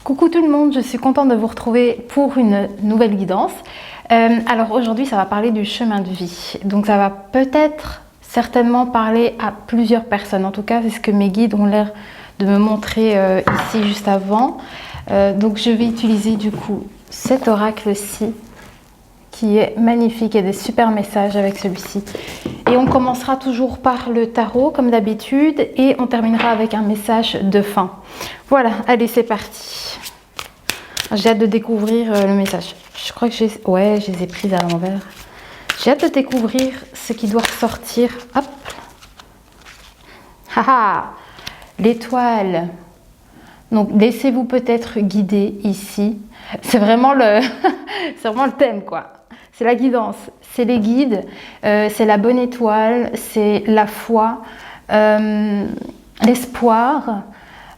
Coucou tout le monde, je suis contente de vous retrouver pour une nouvelle guidance. Alors aujourd'hui, ça va parler du chemin de vie. Donc ça va peut-être, certainement parler à plusieurs personnes. En tout cas, c'est ce que mes guides ont l'air de me montrer ici juste avant. Donc je vais utiliser du coup cet oracle-ci qui est magnifique. Il y a des super messages avec celui-ci. Et on commencera toujours par le tarot comme d'habitude et on terminera avec un message de fin. Voilà, allez c'est parti. J'ai hâte de découvrir le message. Je crois que je les ai prises à l'envers. J'ai hâte de découvrir ce qui doit ressortir. Hop. Haha, l'étoile. Donc laissez-vous peut-être guider ici. C'est vraiment c'est vraiment le thème quoi. C'est la guidance, c'est les guides, c'est la bonne étoile, c'est la foi, l'espoir,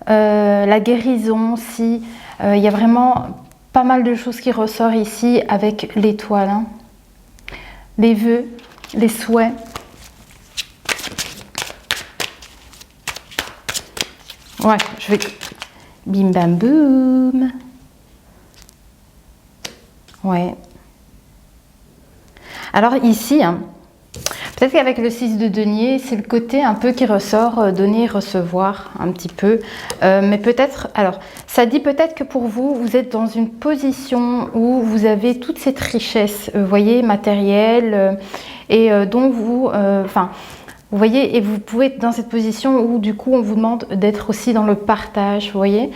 la guérison aussi. Il y a vraiment pas mal de choses qui ressortent ici avec l'étoile. Hein. Les vœux, les souhaits. Ouais, je vais... Bim bam boum. Ouais. Alors ici, hein, peut-être qu'avec le 6 de denier, c'est le côté un peu qui ressort, donner, recevoir un petit peu. Mais peut-être, alors, ça dit peut-être que pour vous, vous êtes dans une position où vous avez toute cette richesse, vous voyez, matérielle, et dont vous, vous voyez, et vous pouvez être dans cette position où du coup on vous demande d'être aussi dans le partage, vous voyez.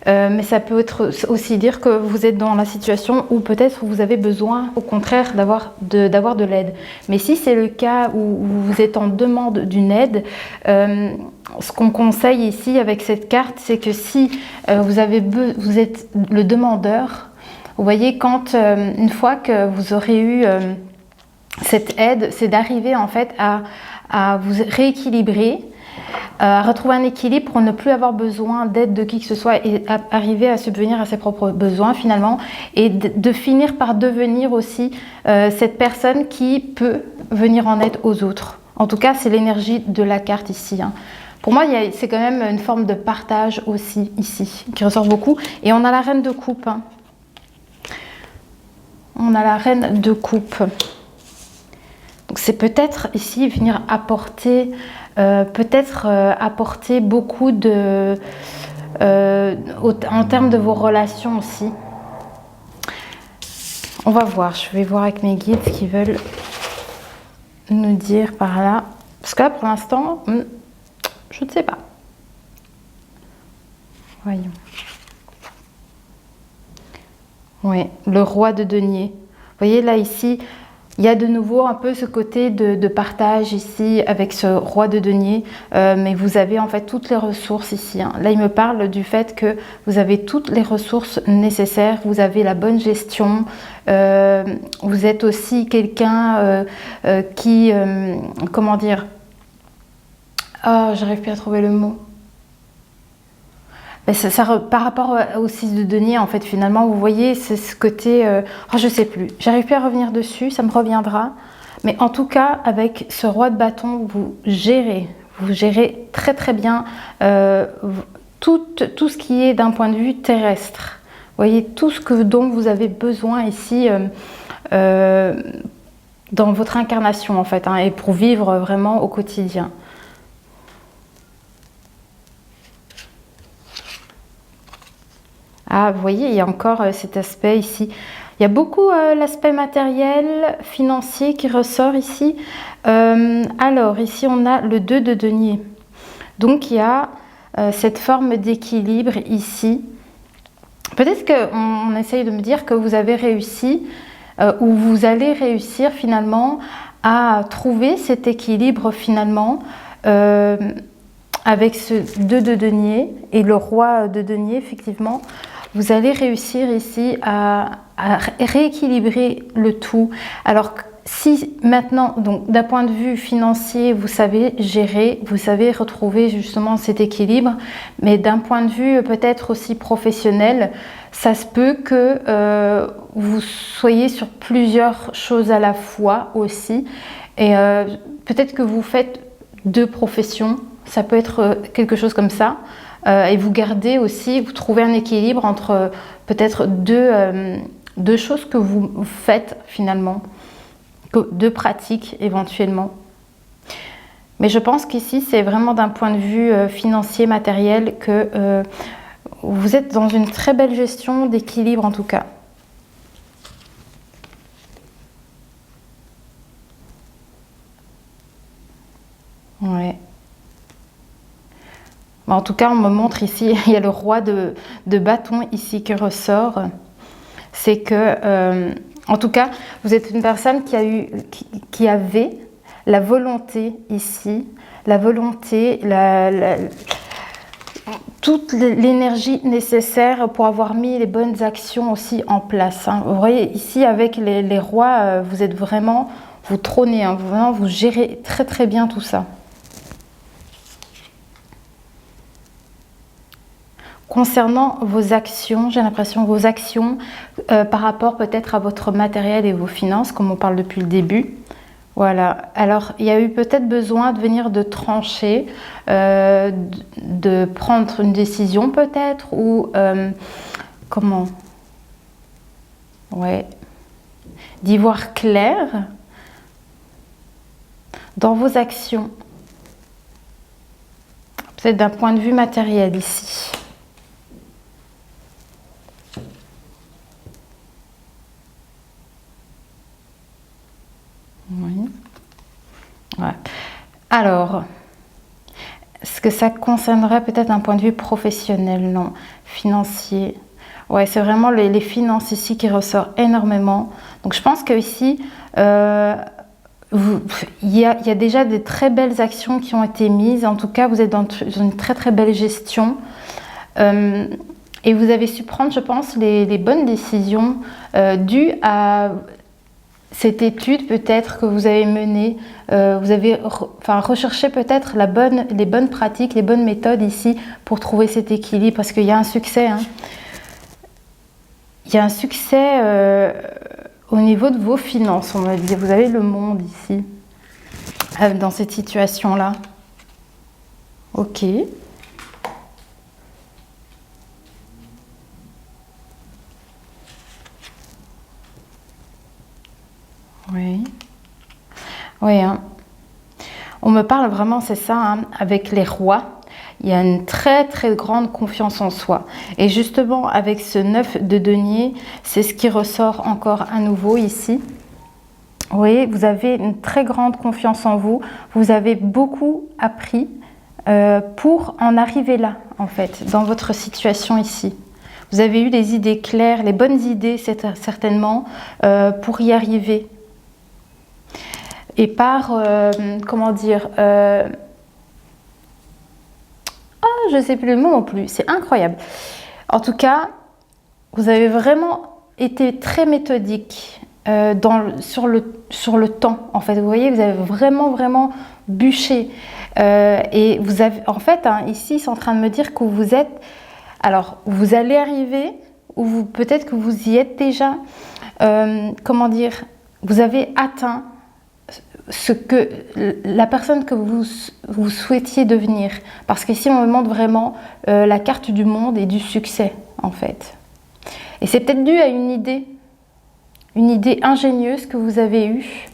Mais ça peut être aussi dire que vous êtes dans la situation où peut-être vous avez besoin au contraire d'avoir de l'aide. Mais si c'est le cas où vous êtes en demande d'une aide, ce qu'on conseille ici avec cette carte, c'est que si vous êtes le demandeur, vous voyez, quand une fois que vous aurez eu cette aide, c'est d'arriver en fait à vous rééquilibrer, à retrouver un équilibre pour ne plus avoir besoin d'aide de qui que ce soit et arriver à subvenir à ses propres besoins finalement et de finir par devenir aussi cette personne qui peut venir en aide aux autres. En tout cas, c'est l'énergie de la carte ici. Hein. Pour moi, c'est quand même une forme de partage aussi ici qui ressort beaucoup. Et on a la reine de coupe. Hein. On a la reine de coupe. Donc c'est peut-être ici venir apporter, apporter beaucoup de, en termes de vos relations aussi. On va voir, je vais voir avec mes guides ce qu'ils veulent nous dire par là. Parce que là pour l'instant, je ne sais pas. Voyons. Oui, le roi de denier. Vous voyez là ici, il y a de nouveau un peu ce côté de partage ici avec ce roi de denier, mais vous avez en fait toutes les ressources ici. Hein. Là, il me parle du fait que vous avez toutes les ressources nécessaires, vous avez la bonne gestion, vous êtes aussi quelqu'un qui, comment dire, j'arrive plus à trouver le mot. Par rapport au 6 de denier, en fait, finalement, vous voyez, c'est ce côté... je sais plus, j'arrive plus à revenir dessus, ça me reviendra. Mais en tout cas, avec ce roi de bâton, vous gérez très très bien tout ce qui est d'un point de vue terrestre. Vous voyez, tout ce dont vous avez besoin ici dans votre incarnation, en fait, hein, et pour vivre vraiment au quotidien. Ah, vous voyez, il y a encore cet aspect ici. Il y a beaucoup l'aspect matériel, financier qui ressort ici. Alors, ici, on a le 2 de denier. Donc, il y a cette forme d'équilibre ici. Peut-être qu'on essaye de me dire que vous avez réussi, ou vous allez réussir finalement à trouver cet équilibre finalement avec ce 2 de denier et le roi de denier, effectivement. Vous allez réussir ici à rééquilibrer le tout. Alors, si maintenant, donc d'un point de vue financier, vous savez gérer, vous savez retrouver justement cet équilibre, mais d'un point de vue peut-être aussi professionnel, ça se peut que vous soyez sur plusieurs choses à la fois aussi. Et peut-être que vous faites 2 professions, ça peut être quelque chose comme ça. et vous gardez aussi, vous trouvez un équilibre entre peut-être deux choses que vous faites finalement, deux pratiques éventuellement. Mais je pense qu'ici, c'est vraiment d'un point de vue financier, matériel, que vous êtes dans une très belle gestion d'équilibre en tout cas. Ouais. En tout cas, on me montre ici, il y a le roi de bâton ici qui ressort. C'est que, en tout cas, vous êtes une personne qui avait la volonté ici, la volonté, toute l'énergie nécessaire pour avoir mis les bonnes actions aussi en place. Hein. Vous voyez, ici, avec les rois, vous êtes vraiment, vous trônez, hein, vraiment, vous gérez très très bien tout ça. Concernant vos actions, j'ai l'impression vos actions par rapport peut-être à votre matériel et vos finances, comme on parle depuis le début. Voilà, alors il y a eu peut-être besoin de venir de trancher, de prendre une décision peut-être, ou comment? Ouais, d'y voir clair dans vos actions, peut-être d'un point de vue matériel ici. Oui. Ouais. Alors, est-ce que ça concernerait peut-être un point de vue professionnel, non, financier? Ouais, c'est vraiment les finances ici qui ressort énormément. Donc, je pense qu'ici, il y a déjà des très belles actions qui ont été mises. En tout cas, vous êtes dans une très très belle gestion. Et vous avez su prendre, je pense, les bonnes décisions dues à cette étude peut-être que vous avez menée, vous avez recherché peut-être les bonnes pratiques, les bonnes méthodes ici pour trouver cet équilibre, parce qu'il y a un succès. Hein. Il y a un succès au niveau de vos finances, on va dire. Vous avez le monde ici, dans cette situation-là. Ok. Oui. Oui, hein. On me parle vraiment, c'est ça, hein, avec les rois. Il y a une très très grande confiance en soi. Et justement, avec ce 9 de denier, c'est ce qui ressort encore à nouveau ici. Vous voyez, vous avez une très grande confiance en vous. Vous avez beaucoup appris pour en arriver là, en fait, dans votre situation ici. Vous avez eu les idées claires, les bonnes idées certainement, pour y arriver. Et par, comment dire, je ne sais plus le mot non plus, c'est incroyable. En tout cas, vous avez vraiment été très méthodique sur le temps. En fait, vous voyez, vous avez vraiment bûché. Et vous avez, en fait, hein, ici, c'est en train de me dire que vous êtes, alors, vous allez arriver, ou peut-être que vous y êtes déjà, comment dire, vous avez atteint la personne que vous souhaitiez devenir. Parce qu'ici, on me montre vraiment la carte du monde et du succès, en fait. Et c'est peut-être dû à une idée ingénieuse que vous avez eue.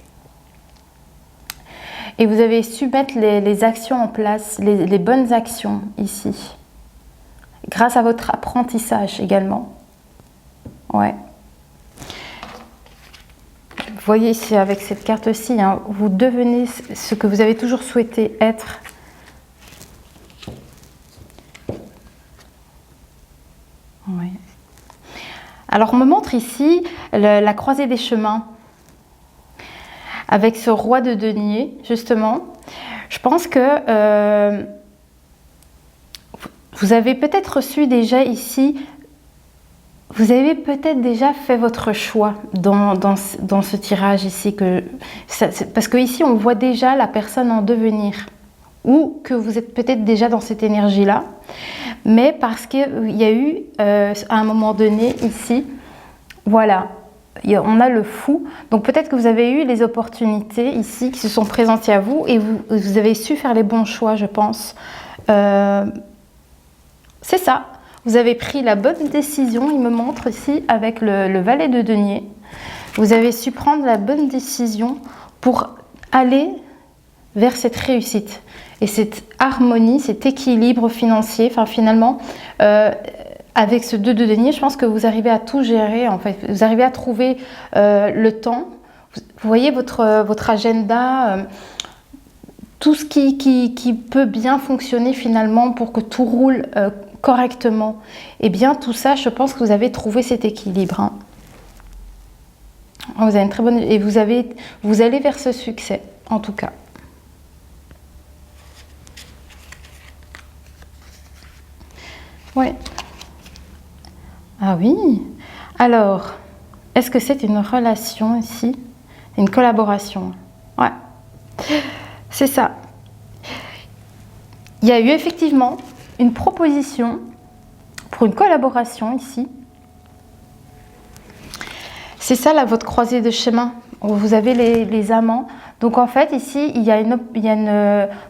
Et vous avez su mettre les actions en place, les bonnes actions ici. Grâce à votre apprentissage également. Ouais. Vous voyez ici avec cette carte-ci, hein, vous devenez ce que vous avez toujours souhaité être. Oui. Alors on me montre ici la croisée des chemins avec ce roi de denier, justement. Je pense que vous avez peut-être reçu déjà ici. Vous avez peut-être déjà fait votre choix dans ce tirage ici. Parce que ici, on voit déjà la personne en devenir. Ou que vous êtes peut-être déjà dans cette énergie-là. Mais parce qu'il y a eu, à un moment donné, ici, voilà, on a le fou. Donc peut-être que vous avez eu les opportunités ici qui se sont présentées à vous. Et vous avez su faire les bons choix, je pense. C'est ça. Vous avez pris la bonne décision, il me montre ici avec le valet de denier. Vous avez su prendre la bonne décision pour aller vers cette réussite. Et cette harmonie, cet équilibre financier, enfin finalement, avec ce 2 de denier, je pense que vous arrivez à tout gérer en fait. Vous arrivez à trouver le temps. Vous voyez votre agenda, tout ce qui peut bien fonctionner finalement pour que tout roule correctement. Et bien tout ça, je pense que vous avez trouvé cet équilibre. Hein. Vous avez une très bonne... Et vous allez vers ce succès, en tout cas. Ouais. Ah oui. Alors, est-ce que c'est une relation ici? Une collaboration? Ouais. C'est ça. Il y a eu effectivement une proposition pour une collaboration ici. C'est ça là, votre croisée de chemin. Vous avez les amants. Donc en fait ici, il y a une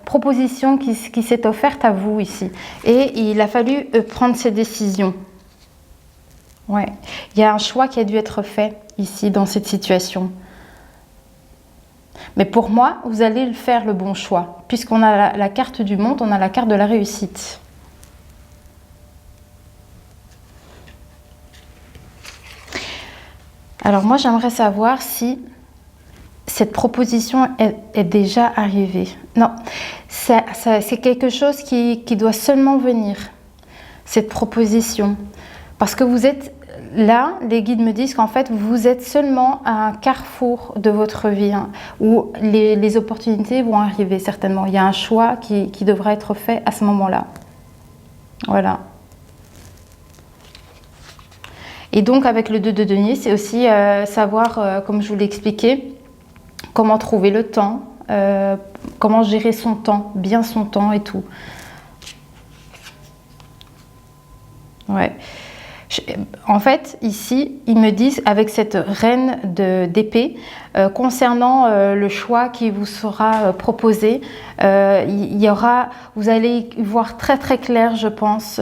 proposition qui s'est offerte à vous ici. Et il a fallu prendre ces décisions. Ouais. Il y a un choix qui a dû être fait ici dans cette situation. Mais pour moi, vous allez faire le bon choix. Puisqu'on a la carte du monde, on a la carte de la réussite. Alors moi, j'aimerais savoir si cette proposition est déjà arrivée. Non, c'est quelque chose qui doit seulement venir, cette proposition. Parce que vous êtes là, les guides me disent qu'en fait, vous êtes seulement à un carrefour de votre vie, hein, où les opportunités vont arriver certainement. Il y a un choix qui devra être fait à ce moment-là. Voilà. Et donc, avec le 2 de denier, c'est aussi savoir, comme je vous l'ai expliqué, comment trouver le temps, comment gérer son temps, bien son temps et tout. Ouais. En fait, ici, ils me disent, avec cette reine d'épée, concernant le choix qui vous sera proposé, il y aura, vous allez voir très très clair, je pense.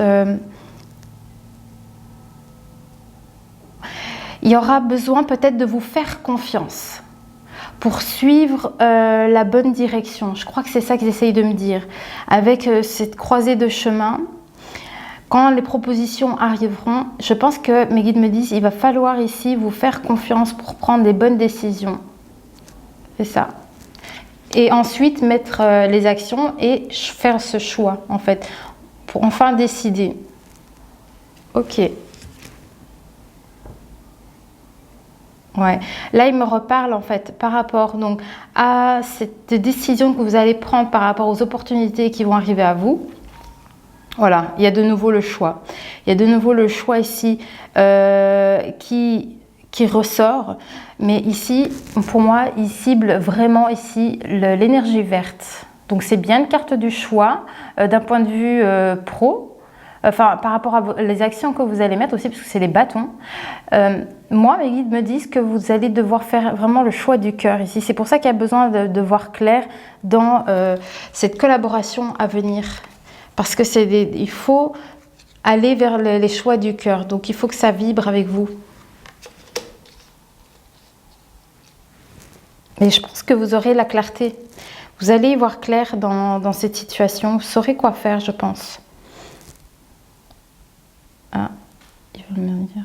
Il y aura besoin peut-être de vous faire confiance pour suivre la bonne direction. Je crois que c'est ça qu'ils essayent de me dire. Avec cette croisée de chemin, quand les propositions arriveront, je pense que mes guides me disent il va falloir ici vous faire confiance pour prendre les bonnes décisions. C'est ça. Et ensuite mettre les actions et faire ce choix, en fait, pour enfin décider. Ok. Ouais. Là, il me reparle en fait par rapport donc, à cette décision que vous allez prendre par rapport aux opportunités qui vont arriver à vous. Voilà, il y a de nouveau le choix. Il y a de nouveau le choix ici qui ressort. Mais ici, pour moi, il cible vraiment ici l'énergie verte. Donc c'est bien une carte du choix d'un point de vue pro. Enfin, par rapport à les actions que vous allez mettre aussi, parce que c'est les bâtons. Moi, mes guides me disent que vous allez devoir faire vraiment le choix du cœur ici. C'est pour ça qu'il y a besoin de voir clair dans cette collaboration à venir. Parce que il faut aller vers les choix du cœur. Donc, il faut que ça vibre avec vous. Et je pense que vous aurez la clarté. Vous allez y voir clair dans cette situation. Vous saurez quoi faire, je pense. Ah, il veut me dire.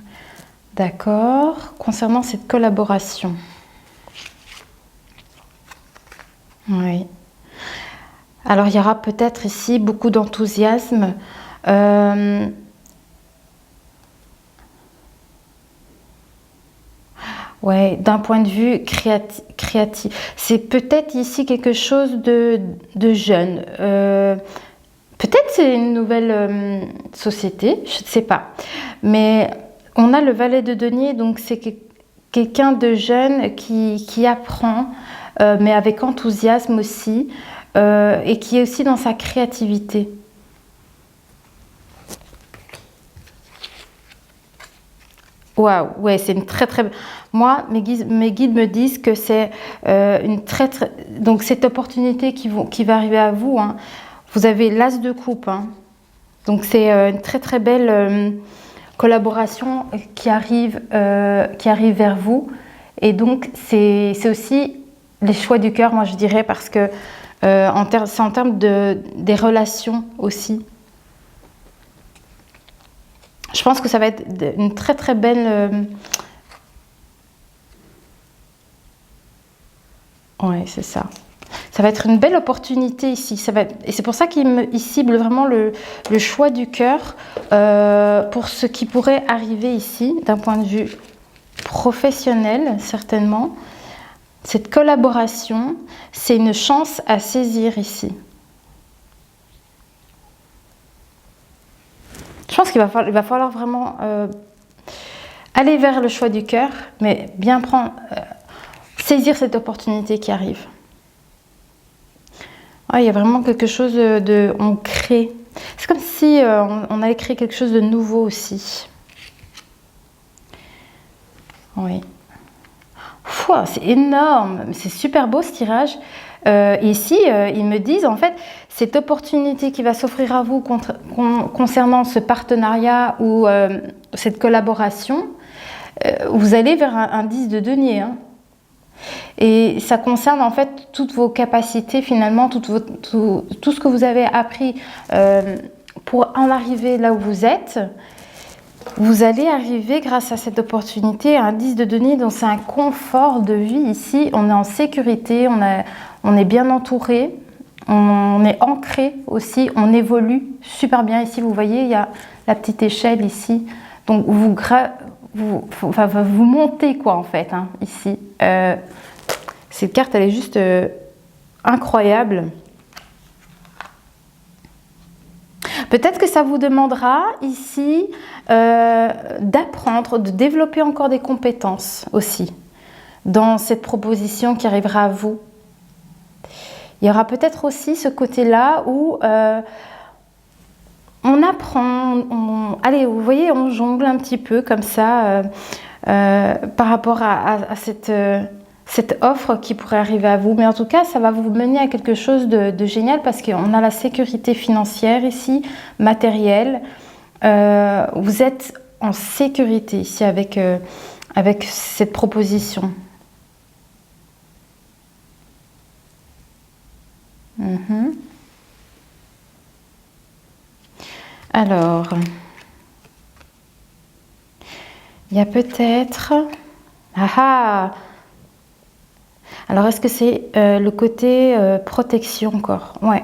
D'accord. Concernant cette collaboration. Oui. Alors, il y aura peut-être ici beaucoup d'enthousiasme. Ouais, d'un point de vue créatif. C'est peut-être ici quelque chose de jeune. Peut-être c'est une nouvelle société, je ne sais pas. Mais on a le valet de denier, donc c'est quelqu'un de jeune qui apprend, mais avec enthousiasme aussi, et qui est aussi dans sa créativité. Waouh, ouais, c'est une très très... Moi, mes guides me disent que c'est une très... Donc cette opportunité qui va arriver à vous, hein, vous avez l'as de coupe, hein. Donc c'est une très très belle collaboration qui arrive vers vous. Et donc c'est aussi les choix du cœur, moi je dirais, parce que c'est en termes des relations aussi. Je pense que ça va être une très très belle... ouais, c'est ça. Ça va être une belle opportunité ici. Et c'est pour ça qu'il cible vraiment le choix du cœur pour ce qui pourrait arriver ici, d'un point de vue professionnel, certainement. Cette collaboration, c'est une chance à saisir ici. Je pense qu'il va falloir vraiment aller vers le choix du cœur, mais bien saisir cette opportunité qui arrive. Ah, il y a vraiment quelque chose on crée. C'est comme si on allait créer quelque chose de nouveau aussi. Oui. C'est énorme, c'est super beau ce tirage. Ici, ils me disent en fait, cette opportunité qui va s'offrir à vous concernant ce partenariat ou cette collaboration, vous allez vers un 10 de denier. Hein. Et ça concerne en fait toutes vos capacités finalement, tout ce que vous avez appris pour en arriver là où vous êtes. Vous allez arriver grâce à cette opportunité à un 10 de denier, donc c'est un confort de vie ici. On est en sécurité, on est bien entouré, on est ancré aussi, on évolue super bien ici. Vous voyez, il y a la petite échelle ici. Donc vous montez quoi en fait hein, ici. Cette carte elle est juste incroyable. Peut-être que ça vous demandera ici d'apprendre, de développer encore des compétences aussi dans cette proposition qui arrivera à vous. Il y aura peut-être aussi ce côté-là où on apprend, allez, vous voyez, on jongle un petit peu comme ça par rapport à cette offre qui pourrait arriver à vous. Mais en tout cas, ça va vous mener à quelque chose de génial parce qu'on a la sécurité financière ici, matérielle. Vous êtes en sécurité ici avec cette proposition. Alors, il y a peut-être... Alors, est-ce que c'est le côté protection encore? Ouais.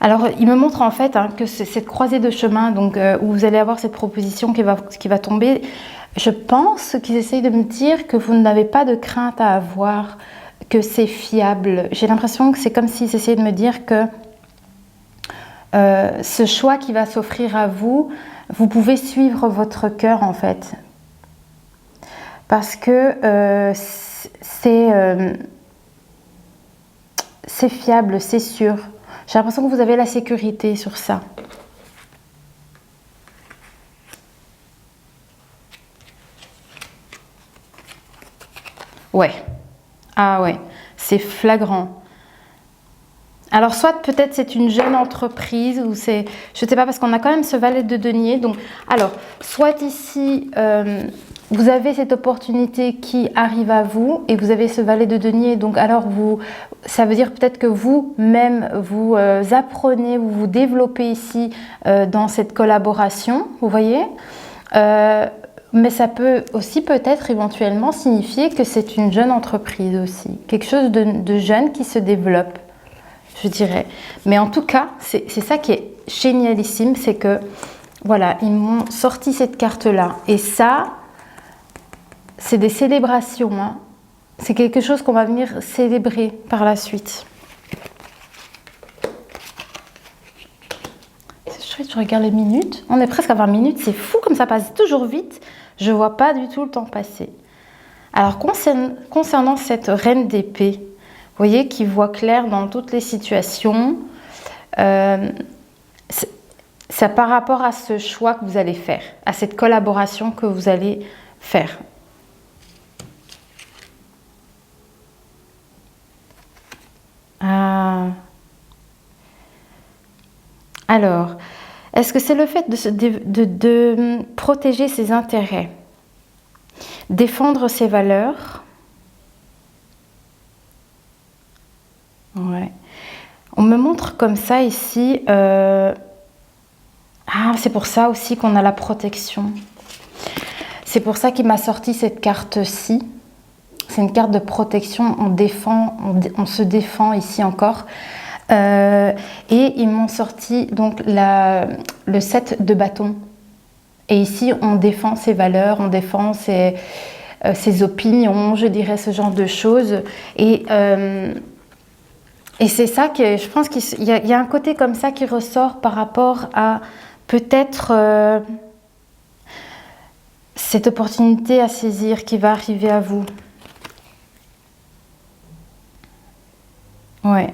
Alors, il me montre en fait hein, que cette croisée de chemin, donc où vous allez avoir cette proposition qui va tomber, je pense qu'ils essayent de me dire que vous n'avez pas de crainte à avoir, que c'est fiable. J'ai l'impression que c'est comme s'ils essayaient de me dire que ce choix qui va s'offrir à vous, vous pouvez suivre votre cœur en fait. Parce que c'est fiable, c'est sûr. J'ai l'impression que vous avez la sécurité sur ça. Ouais. Ah ouais, c'est flagrant. Alors soit peut-être c'est une jeune entreprise ou c'est, je ne sais pas parce qu'on a quand même ce valet de denier. Donc, alors, soit ici, vous avez cette opportunité qui arrive à vous et vous avez ce valet de denier. Donc alors, ça veut dire peut-être que vous-même, vous apprenez, vous vous développez ici dans cette collaboration, vous voyez. Mais ça peut aussi peut-être éventuellement signifier que c'est une jeune entreprise aussi. Quelque chose de jeune qui se développe. Je dirais. Mais en tout cas, c'est ça qui est génialissime, c'est que, voilà, ils m'ont sorti cette carte-là. Et ça, c'est des célébrations. Hein. C'est quelque chose qu'on va venir célébrer par la suite. Je regarde les minutes. On est presque à 20 minutes. C'est fou comme ça passe toujours vite. Je ne vois pas du tout le temps passer. Alors, concernant cette reine d'épée, vous voyez qu'il voit clair dans toutes les situations. C'est par rapport à ce choix que vous allez faire, à cette collaboration que vous allez faire. Alors, est-ce que c'est le fait de protéger ses intérêts, défendre ses valeurs? Ouais. On me montre comme ça ici. Ah, c'est pour ça aussi qu'on a la protection. C'est pour ça qu'il m'a sorti cette carte-ci. C'est une carte de protection. On défend, on se défend ici encore. Et ils m'ont sorti donc le 7 de bâton. Et ici, on défend ses valeurs, on défend ses opinions, je dirais ce genre de choses. Et c'est ça que je pense qu'il y a un côté comme ça qui ressort par rapport à peut-être cette opportunité à saisir qui va arriver à vous. Ouais.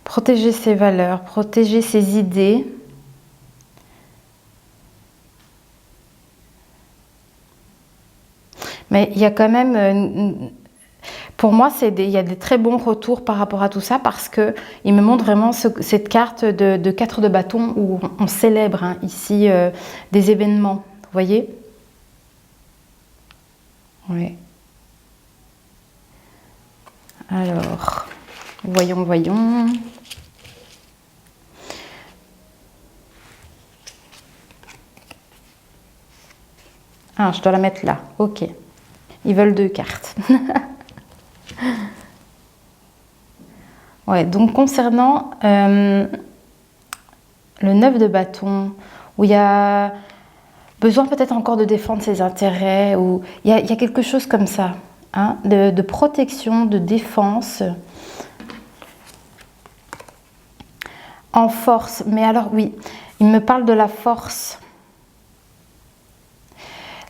Protéger ses valeurs, protéger ses idées. Mais il y a quand même, pour moi, il y a des très bons retours par rapport à tout ça parce que il me montre vraiment cette carte de 4 de bâton où on célèbre hein, ici des événements. Vous voyez? Oui. Alors, voyons. Ah, je dois la mettre là. Ok. Ils veulent 2 cartes. Ouais, donc concernant le 9 de bâton, où il y a besoin peut-être encore de défendre ses intérêts, ou il y a quelque chose comme ça, hein, de protection, de défense, en force. Mais alors oui, il me parle de la force.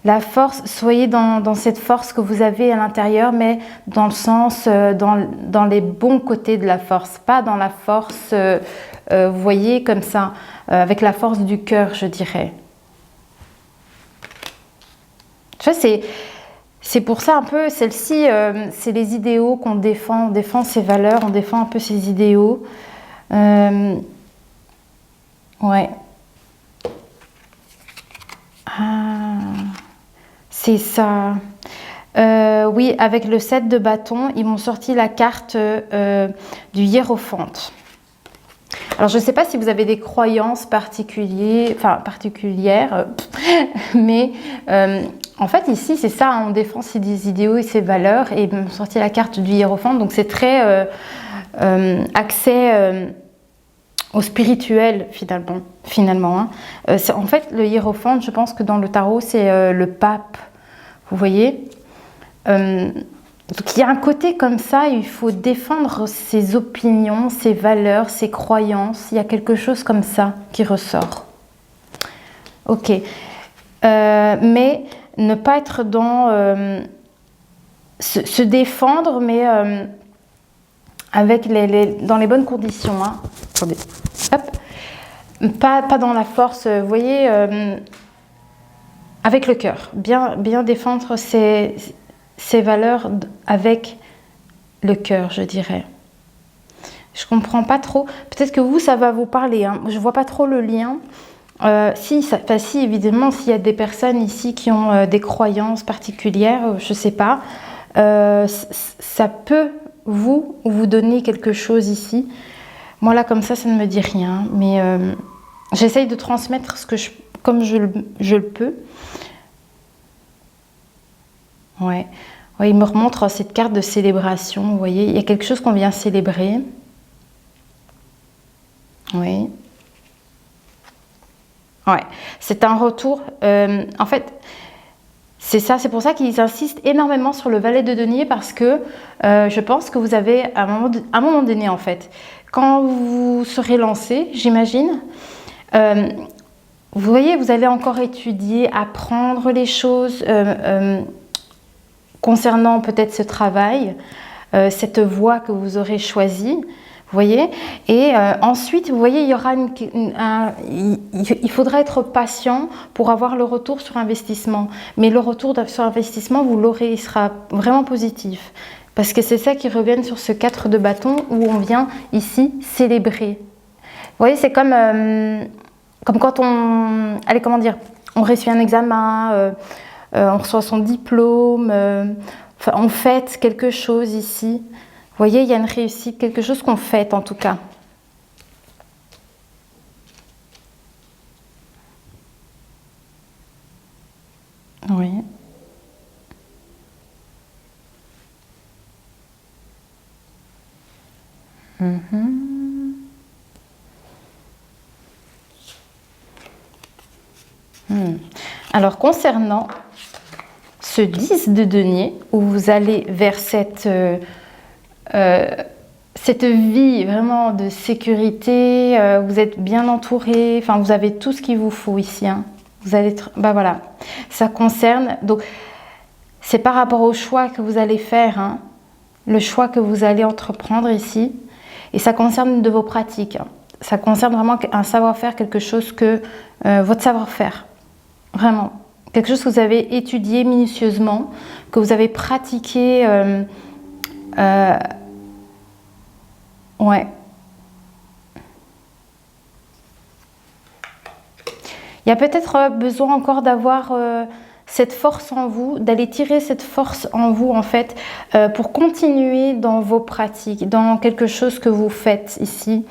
La force, soyez dans cette force que vous avez à l'intérieur, mais dans le sens, dans les bons côtés de la force, pas dans la force, vous voyez, comme ça, avec la force du cœur, je dirais. Tu vois, c'est pour ça un peu, celle-ci, c'est les idéaux qu'on défend, on défend ses valeurs, on défend un peu ses idéaux. Ouais. Ah... C'est ça. Oui, avec le 7 de bâton, ils m'ont sorti la carte du hiérophante. Alors, je ne sais pas si vous avez des croyances particulières, mais en fait, ici, c'est ça, hein, on défend ses idéaux et ses valeurs, et ils m'ont sorti la carte du hiérophante, donc c'est très accès au spirituel, finalement. Hein. En fait, le hiérophante, je pense que dans le tarot, c'est le pape. Vous voyez, donc il y a un côté comme ça, il faut défendre ses opinions, ses valeurs, ses croyances. Il y a quelque chose comme ça qui ressort. Ok. Mais ne pas être dans se défendre, mais avec dans les bonnes conditions. Hein. Attendez. Hop. Pas dans la force, vous voyez... avec le cœur, bien défendre ses valeurs avec le cœur, je dirais. Je comprends pas trop. Peut-être que vous, ça va vous parler. Hein. Je vois pas trop le lien. Si, évidemment, s'il y a des personnes ici qui ont des croyances particulières, je sais pas. Ça peut vous donner quelque chose ici. Moi là, comme ça ne me dit rien. Mais j'essaye de transmettre comme je le peux. Ouais, il me remontre cette carte de célébration. Vous voyez, il y a quelque chose qu'on vient célébrer. Oui. Ouais, c'est un retour. En fait, c'est ça. C'est pour ça qu'ils insistent énormément sur le valet de denier parce que je pense que vous avez à un moment donné, en fait, quand vous serez lancé, j'imagine. Vous voyez, vous allez encore étudier, apprendre les choses concernant peut-être ce travail, cette voie que vous aurez choisie, vous voyez. Et ensuite, vous voyez, il y aura il faudra être patient pour avoir le retour sur investissement. Mais le retour sur investissement, vous l'aurez, il sera vraiment positif. Parce que c'est ça qui revient sur ce 4 de bâton où on vient ici célébrer. Vous voyez, c'est comme quand allez, comment dire, on réussit un examen, on reçoit son diplôme, enfin, on fête quelque chose ici. Vous voyez, il y a une réussite, quelque chose qu'on fête en tout cas. Oui. Alors, concernant ce 10 de denier, où vous allez vers cette vie vraiment de sécurité, vous êtes bien entouré, enfin, vous avez tout ce qu'il vous faut ici. Hein. Vous allez être, bah voilà, ça concerne, donc, c'est par rapport au choix que vous allez faire, hein, le choix que vous allez entreprendre ici, et ça concerne de vos pratiques. Hein. Ça concerne vraiment un savoir-faire, quelque chose que votre savoir-faire. Vraiment. Quelque chose que vous avez étudié minutieusement, que vous avez pratiqué. Ouais. Il y a peut-être besoin encore d'avoir cette force en vous, d'aller tirer cette force en vous en fait, pour continuer dans vos pratiques, dans quelque chose que vous faites ici,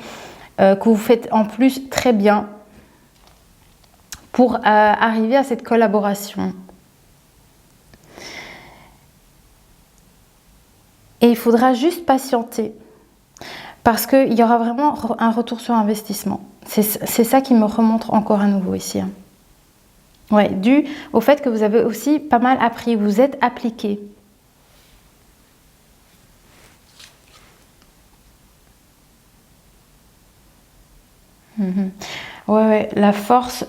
que vous faites en plus très bien, pour arriver à cette collaboration. Et il faudra juste patienter. Parce qu'il y aura vraiment un retour sur investissement. C'est ça qui me remonte encore à nouveau ici. Hein. Ouais, dû au fait que vous avez aussi pas mal appris, vous êtes appliqué. Ouais, la force,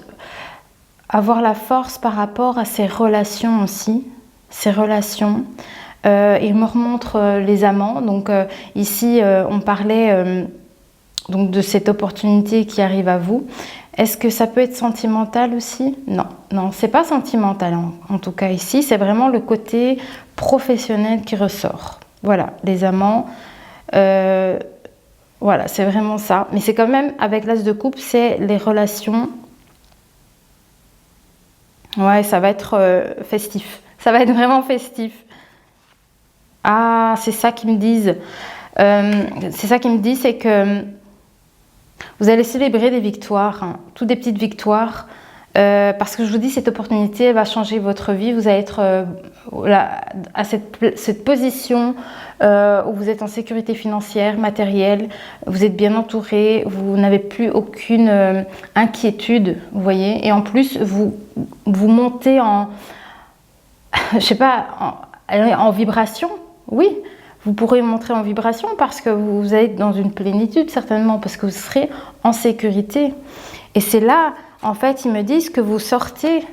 avoir la force par rapport à ses relations aussi, ces relations. Il me remontre les amants, donc ici on parlait donc de cette opportunité qui arrive à vous. Est-ce que ça peut être sentimental aussi? Non, non, c'est pas sentimental en tout cas ici, c'est vraiment le côté professionnel qui ressort. Voilà, les amants, voilà, c'est vraiment ça. Mais c'est quand même, avec l'as de coupe, c'est les relations. Ouais, ça va être festif. Ça va être vraiment festif. Ah, c'est ça qu'ils me disent. C'est ça qu'ils me disent, c'est que vous allez célébrer des victoires, hein, toutes des petites victoires, parce que je vous dis, cette opportunité elle va changer votre vie. Vous allez être à cette position où vous êtes en sécurité financière, matérielle, vous êtes bien entouré, vous n'avez plus aucune inquiétude, vous voyez. Et en plus, vous montez en, je sais pas, en vibration, oui. Vous pourrez montrer en vibration parce que vous êtes dans une plénitude certainement, parce que vous serez en sécurité. Et c'est là, en fait, ils me disent que vous sortez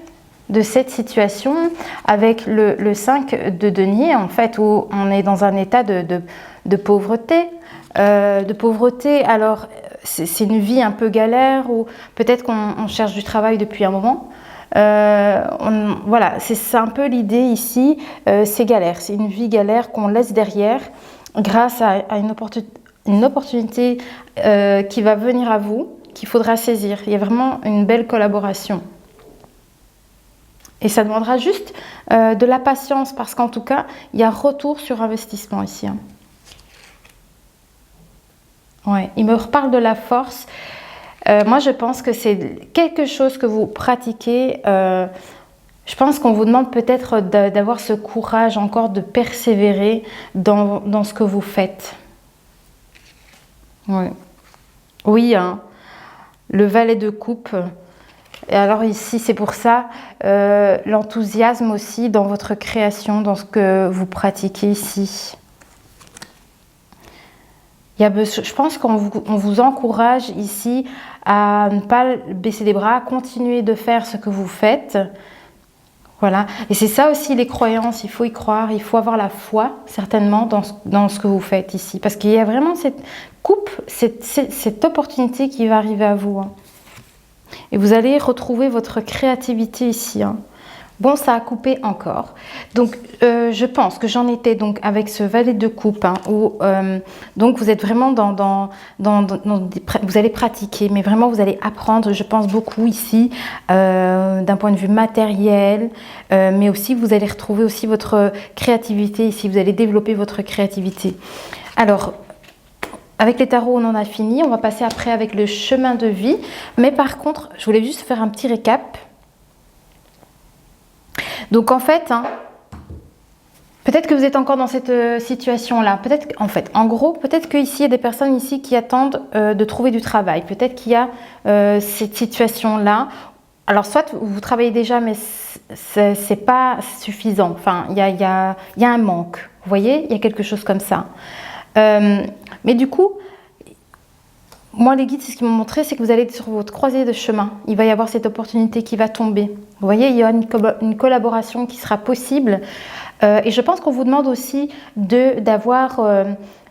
de cette situation avec le 5 de denier, en fait, où on est dans un état de pauvreté. Alors, c'est une vie un peu galère, ou peut-être qu'on cherche du travail depuis un moment. Voilà, c'est un peu l'idée ici, c'est galère, c'est une vie galère qu'on laisse derrière grâce à une opportunité qui va venir à vous, qu'il faudra saisir. Il y a vraiment une belle collaboration. Et ça demandera juste de la patience, parce qu'en tout cas, il y a retour sur investissement ici. Hein. Ouais, il me reparle de la force. Moi, je pense que c'est quelque chose que vous pratiquez. Je pense qu'on vous demande peut-être d'avoir ce courage encore de persévérer dans ce que vous faites. Ouais. Oui, hein, le valet de coupe. Et alors ici, c'est pour ça, l'enthousiasme aussi dans votre création, dans ce que vous pratiquez ici. Je pense qu'on vous encourage ici à ne pas baisser les bras, à continuer de faire ce que vous faites. Voilà. Et c'est ça aussi les croyances, il faut y croire, il faut avoir la foi certainement dans ce que vous faites ici. Parce qu'il y a vraiment cette coupe, cette opportunité qui va arriver à vous. Hein. Et vous allez retrouver votre créativité ici. Hein. Bon, ça a coupé encore. Donc, je pense que j'en étais donc avec ce valet de coupe, hein, où donc vous êtes vraiment vous allez pratiquer, mais vraiment vous allez apprendre, je pense beaucoup ici, d'un point de vue matériel, mais aussi vous allez retrouver aussi votre créativité ici, vous allez développer votre créativité. Alors, avec les tarots, on en a fini. On va passer après avec le chemin de vie. Mais par contre, je voulais juste faire un petit récap. Donc en fait, hein, peut-être que vous êtes encore dans cette situation-là. Peut-être, en fait, en gros, peut-être qu'ici, il y a des personnes ici qui attendent de trouver du travail. Peut-être qu'il y a cette situation-là. Alors, soit vous travaillez déjà, mais c'est pas suffisant. Enfin, il y a un manque. Vous voyez, il y a quelque chose comme ça. Mais du coup, moi, les guides, c'est ce qu'ils m'ont montré, c'est que vous allez être sur votre croisée de chemin. Il va y avoir cette opportunité qui va tomber. Vous voyez, il y a une collaboration qui sera possible. Et je pense qu'on vous demande aussi d'avoir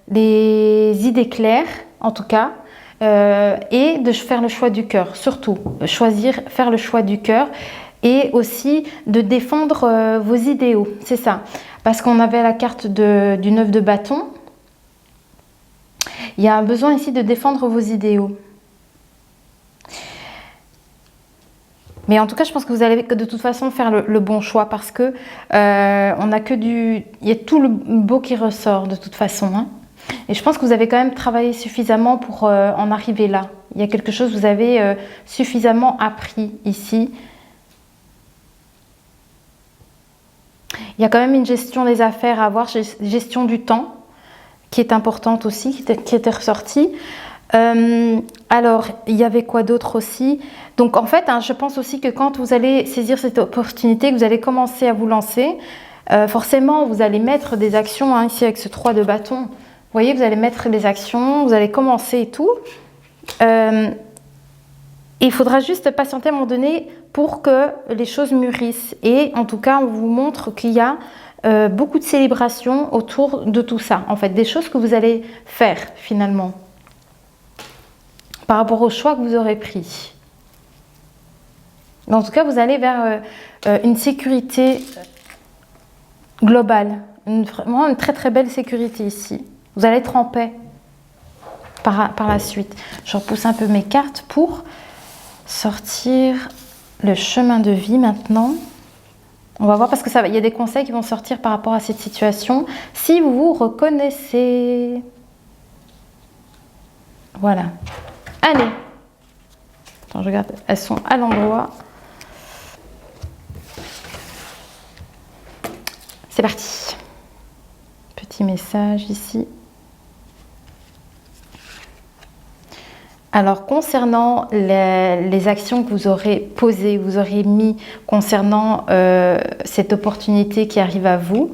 les idées claires, en tout cas, et de faire le choix du cœur, surtout. Faire le choix du cœur et aussi de défendre vos idéaux. C'est ça. Parce qu'on avait la carte du 9 de bâton. Il y a un besoin ici de défendre vos idéaux. Mais en tout cas, je pense que vous allez de toute façon faire le bon choix parce que on a que il y a tout le beau qui ressort de toute façon. Hein. Et je pense que vous avez quand même travaillé suffisamment pour en arriver là. Il y a quelque chose, vous avez suffisamment appris ici. Il y a quand même une gestion des affaires à avoir, gestion du temps, qui est importante aussi, qui était ressortie. Alors, il y avait quoi d'autre aussi? Donc, en fait, hein, je pense aussi que quand vous allez saisir cette opportunité, que vous allez commencer à vous lancer, forcément, vous allez mettre des actions, hein, ici avec ce 3 de bâton. Vous voyez, vous allez mettre des actions, vous allez commencer et tout. Et il faudra juste patienter à un moment donné pour que les choses mûrissent. Et en tout cas, on vous montre qu'il y a beaucoup de célébrations autour de tout ça. En fait, des choses que vous allez faire finalement par rapport au choix que vous aurez pris. Mais en tout cas, vous allez vers une sécurité globale. Vraiment une très très belle sécurité ici. Vous allez être en paix par la suite. Je repousse un peu mes cartes pour sortir le chemin de vie maintenant. On va voir parce que il y a des conseils qui vont sortir par rapport à cette situation. Si vous vous reconnaissez. Voilà. Allez. Attends, je regarde. Elles sont à l'endroit. C'est parti. Petit message ici. Alors, concernant les actions que vous aurez posées, vous aurez mis concernant cette opportunité qui arrive à vous,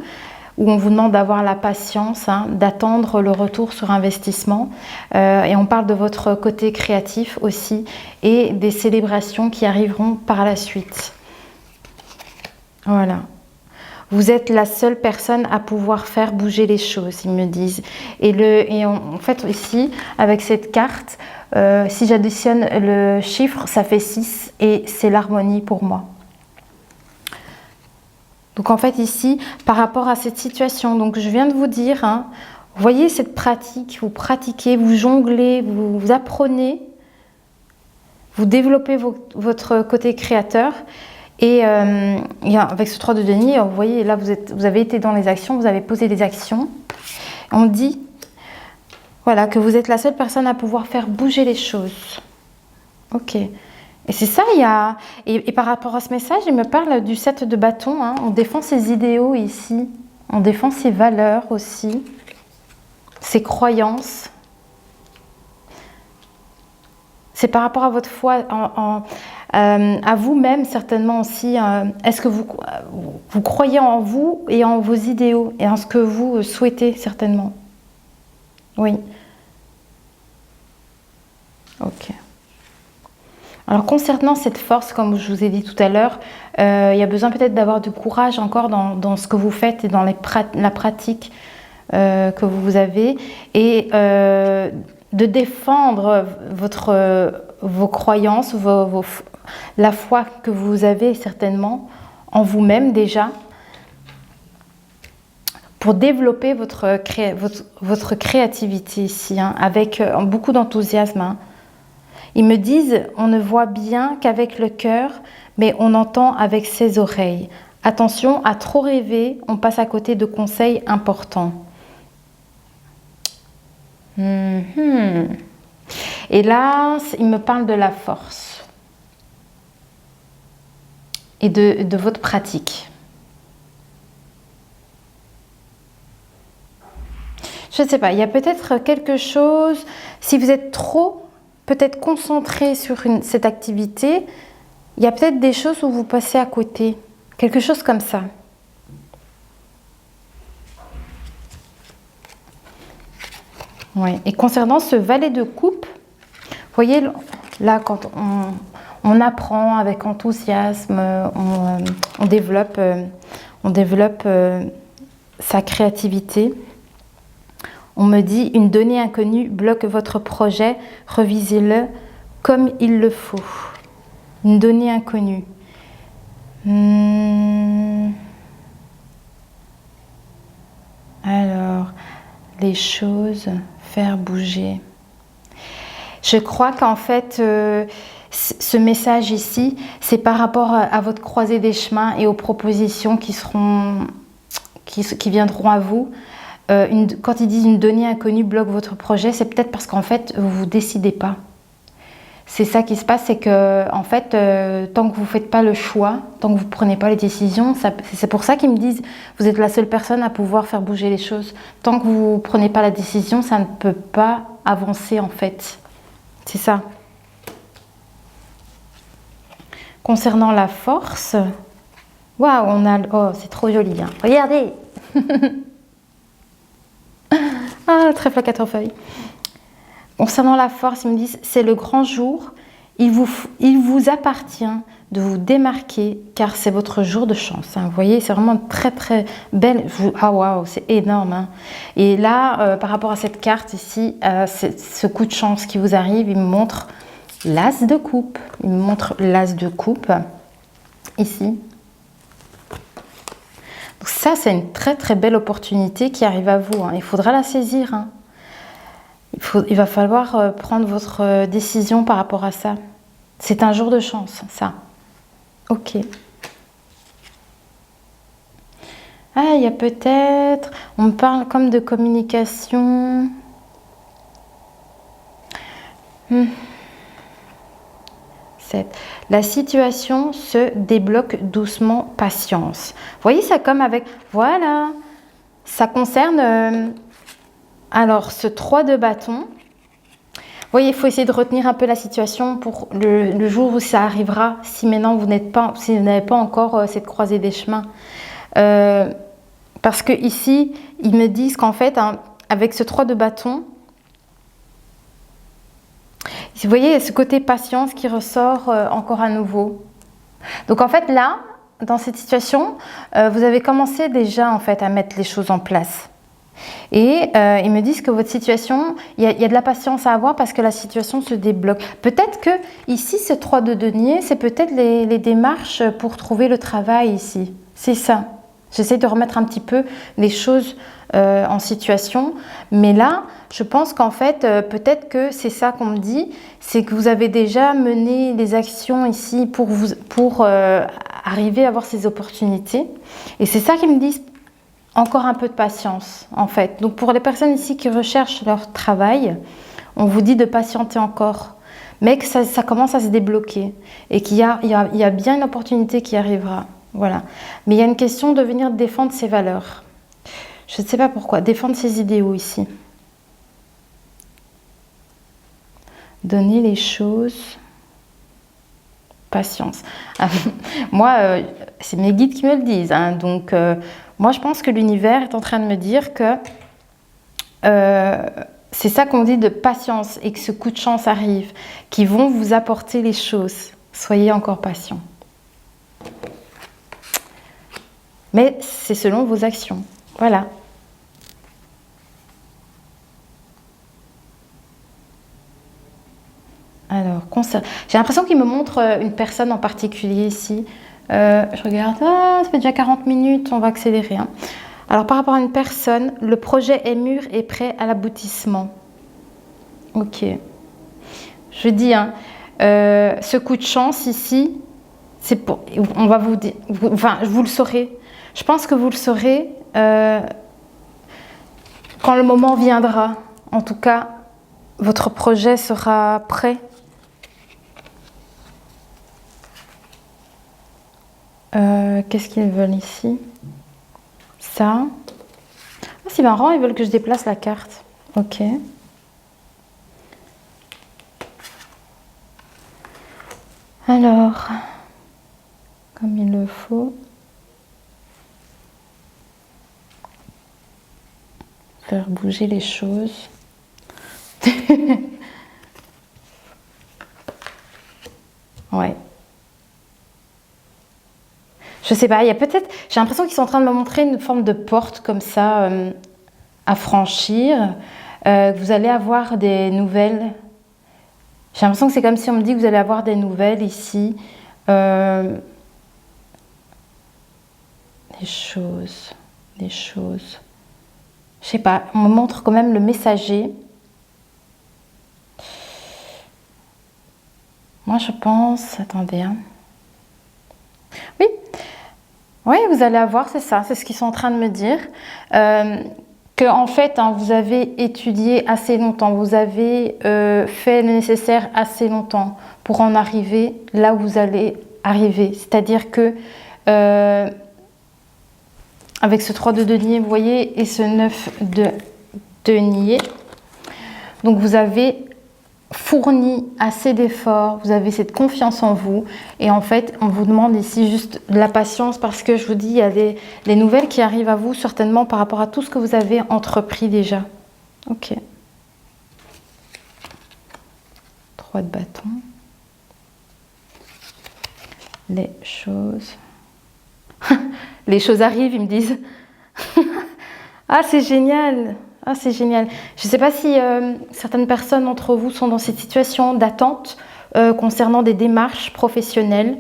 où on vous demande d'avoir la patience, hein, d'attendre le retour sur investissement. Et on parle de votre côté créatif aussi et des célébrations qui arriveront par la suite. Voilà. Vous êtes la seule personne à pouvoir faire bouger les choses, ils me disent. Et en fait, ici, avec cette carte, si j'additionne le chiffre, ça fait 6 et c'est l'harmonie pour moi. Donc en fait ici, par rapport à cette situation, donc je viens de vous dire, hein, vous voyez cette pratique, vous pratiquez, vous jonglez, vous apprenez, vous développez votre côté créateur. Et avec ce 3 de denier, vous voyez, là vous avez été dans les actions, vous avez posé des actions. On dit, voilà, que vous êtes la seule personne à pouvoir faire bouger les choses. Ok. Et c'est ça, et par rapport à ce message, il me parle du 7 de bâton. Hein. On défend ses idéaux ici. On défend ses valeurs aussi. Ses croyances. C'est par rapport à votre foi, à vous-même certainement aussi. Est-ce que vous croyez en vous et en vos idéaux et en ce que vous souhaitez certainement? Oui. Ok. Alors concernant cette force, comme je vous ai dit tout à l'heure, il y a besoin peut-être d'avoir du courage encore dans ce que vous faites et dans la pratique que vous avez et de défendre vos croyances, la foi que vous avez certainement en vous-même déjà pour développer votre créativité ici, hein, avec beaucoup d'enthousiasme. Hein. Ils me disent, on ne voit bien qu'avec le cœur, mais on entend avec ses oreilles. Attention, à trop rêver, on passe à côté de conseils importants. Et là, il me parle de la force et de votre pratique. Je ne sais pas, il y a peut-être quelque chose, si vous êtes trop peut-être concentré sur cette activité, il y a peut-être des choses où vous passez à côté. Quelque chose comme ça. Ouais. Et concernant ce valet de coupe, vous voyez, là, quand on apprend avec enthousiasme, on développe sa créativité. On me dit, une donnée inconnue bloque votre projet, revisez-le comme il le faut. Une donnée inconnue. Alors, les choses, faire bouger. Je crois qu'en fait, ce message ici, c'est par rapport à votre croisée des chemins et aux propositions qui viendront à vous. Quand ils disent une donnée inconnue bloque votre projet, c'est peut-être parce qu'en fait, vous ne vous décidez pas. C'est ça qui se passe, c'est que en fait, tant que vous ne faites pas le choix, tant que vous ne prenez pas les décisions, c'est pour ça qu'ils me disent vous êtes la seule personne à pouvoir faire bouger les choses. Tant que vous ne prenez pas la décision, ça ne peut pas avancer en fait. C'est ça. Concernant la force, waouh, on a... Oh, c'est trop joli, hein. Regardez. Ah, le trèfle à 4 feuilles. Concernant la force, ils me disent, c'est le grand jour. Il vous appartient de vous démarquer car c'est votre jour de chance. Hein. Vous voyez, c'est vraiment très très belle. Ah waouh, c'est énorme. Hein. Et là, par rapport à cette carte ici, ce coup de chance qui vous arrive, il me montre l'as de coupe. Il me montre l'as de coupe ici. Donc ça, c'est une très très belle opportunité qui arrive à vous. Hein. Il faudra la saisir. Hein. Il va falloir prendre votre décision par rapport à ça. C'est un jour de chance, ça. Ok. Ah, il y a peut-être... On me parle comme de communication. La situation se débloque doucement, patience. Vous voyez ça comme avec... Voilà. Ça concerne... alors, ce 3 de bâton. Vous voyez, il faut essayer de retenir un peu la situation pour le jour où ça arrivera, si maintenant vous n'avez pas encore cette croisée des chemins. Parce que ici, ils me disent qu'en fait, hein, avec ce 3 de bâton, vous voyez, il y a ce côté patience qui ressort encore à nouveau. Donc en fait, là, dans cette situation, vous avez commencé déjà en fait à mettre les choses en place. Et ils me disent que votre situation, il y a de la patience à avoir parce que la situation se débloque. Peut-être que ici, ce 3 de denier, c'est peut-être les démarches pour trouver le travail ici. C'est ça. J'essaie de remettre un petit peu les choses en situation. Mais là, je pense qu'en fait, peut-être que c'est ça qu'on me dit, c'est que vous avez déjà mené des actions ici pour arriver à avoir ces opportunités. Et c'est ça qu'ils me disent. Encore un peu de patience, en fait. Donc, pour les personnes ici qui recherchent leur travail, on vous dit de patienter encore, mais que ça commence à se débloquer et qu'il y a bien une opportunité qui arrivera. Voilà. Mais il y a une question de venir défendre ses valeurs. Je ne sais pas pourquoi. Défendre ses idéaux ici. Donner les choses... Patience. Moi, c'est mes guides qui me le disent. Hein, donc... moi, je pense que l'univers est en train de me dire que c'est ça qu'on dit de patience et que ce coup de chance arrive, qui vont vous apporter les choses. Soyez encore patient. Mais c'est selon vos actions. Voilà. Alors, j'ai l'impression qu'il me montre une personne en particulier ici. Je regarde, ça fait déjà 40 minutes, on va accélérer. Hein. Alors, par rapport à une personne, le projet est mûr et prêt à l'aboutissement. Ok. Je dis, hein, ce coup de chance ici, c'est pour, on va vous dire, enfin, vous le saurez. Je pense que vous le saurez quand le moment viendra. En tout cas, votre projet sera prêt. Qu'est-ce qu'ils veulent ici? Ça. Ah, c'est marrant, ils veulent que je déplace la carte. Ok. Alors, comme il le faut, faire bouger les choses. Ouais. Je sais pas, il y a peut-être, j'ai l'impression qu'ils sont en train de me montrer une forme de porte comme ça à franchir. Vous allez avoir des nouvelles. J'ai l'impression que c'est comme si on me dit que vous allez avoir des nouvelles ici. Des choses. Je sais pas, on me montre quand même le messager. Moi je pense, attendez. Hein. Oui. Oui, vous allez avoir, c'est ça, c'est ce qu'ils sont en train de me dire. Que en fait, hein, vous avez étudié assez longtemps, vous avez fait le nécessaire assez longtemps pour en arriver là où vous allez arriver. C'est-à-dire que avec ce 3 de denier, vous voyez, et ce 9 de denier, donc vous avez fourni assez d'efforts, vous avez cette confiance en vous et en fait on vous demande ici juste de la patience parce que je vous dis il y a des nouvelles qui arrivent à vous certainement par rapport à tout ce que vous avez entrepris déjà. Ok. 3 de bâton. Les choses. Les choses arrivent, ils me disent. Ah c'est génial. Ah, c'est génial. Je ne sais pas si certaines personnes d'entre vous sont dans cette situation d'attente concernant des démarches professionnelles.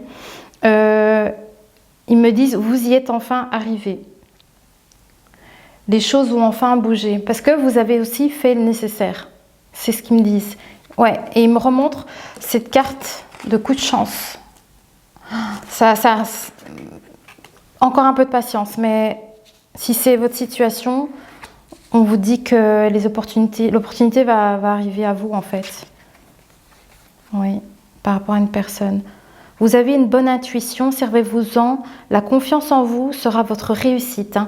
Ils me disent, vous y êtes enfin arrivé. Les choses vont enfin bouger parce que vous avez aussi fait le nécessaire. C'est ce qu'ils me disent. Ouais, et ils me remontrent cette carte de coup de chance. Encore un peu de patience, mais si c'est votre situation... On vous dit que l'opportunité va arriver à vous en fait. Oui, par rapport à une personne. Vous avez une bonne intuition, servez-vous-en. La confiance en vous sera votre réussite. Hein.